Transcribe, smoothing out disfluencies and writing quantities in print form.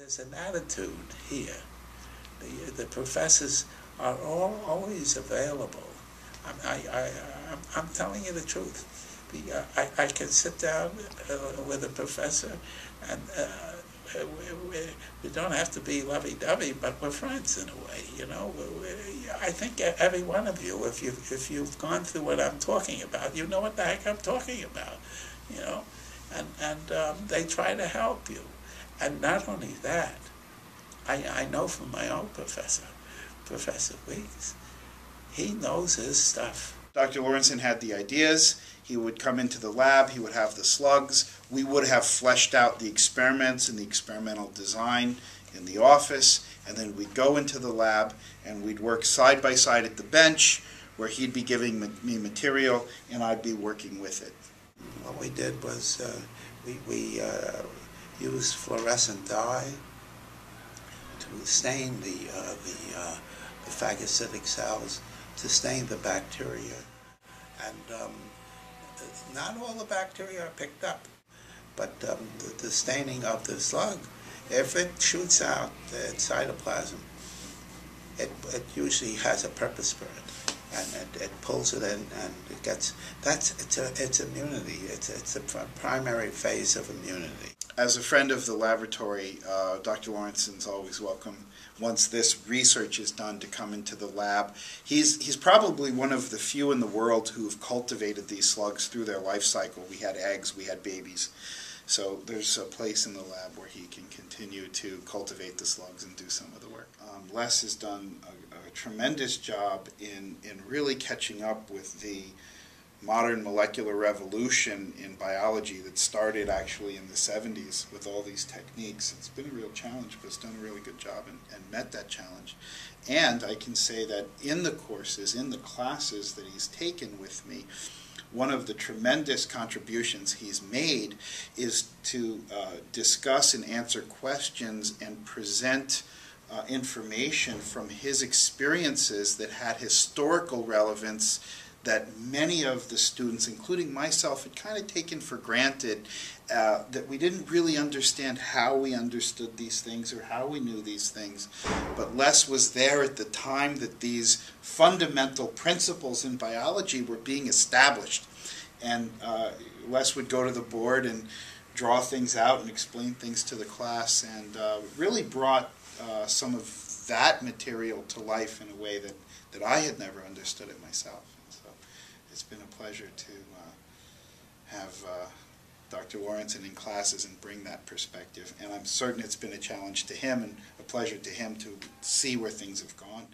There's an attitude here. The professors are always available. I'm telling you the truth. I can sit down with a professor, and we don't have to be lovey-dovey, but we're friends in a way. You know, I think every one of you, if you've gone through what I'm talking about, you know what the heck I'm talking about. You know, and they try to help you, and not only that, I know from my own professor, Professor Weeks, he knows his stuff. Dr. Lorenson had the ideas. He would come into the lab, he would have the slugs. We would have fleshed out the experiments and the experimental design in the office, and then we'd go into the lab and we'd work side by side at the bench where he'd be giving me material and I'd be working with it. What we did was we used fluorescent dye to stain the phagocytic cells, to stain the bacteria. And not all the bacteria are picked up, but the staining of the slug, if it shoots out the cytoplasm, it usually has a purpose for it, and it pulls it in, and it gets, it's immunity. It's a primary phase of immunity. As a friend of the laboratory, Dr. Lorenson's always welcome once this research is done to come into the lab. He's probably one of the few in the world who have cultivated these slugs through their life cycle. We had eggs, we had babies. So there's a place in the lab where he can continue to cultivate the slugs and do some of the work. Les has done a tremendous job in really catching up with the modern molecular revolution in biology that started actually in the 70s with all these techniques. It's been a real challenge, but it's done a really good job and met that challenge. And I can say that in the courses, in the classes that he's taken with me, one of the tremendous contributions he's made is to discuss and answer questions and present information from his experiences that had historical relevance that many of the students, including myself, had kind of taken for granted, that we didn't really understand how we understood these things or how we knew these things. But Les was there at the time that these fundamental principles in biology were being established. And Les would go to the board and draw things out and explain things to the class, and really brought some of that material to life in a way that I had never understood it myself. It's been a pleasure to have Dr. Lorenson in classes and bring that perspective. And I'm certain it's been a challenge to him and a pleasure to him to see where things have gone.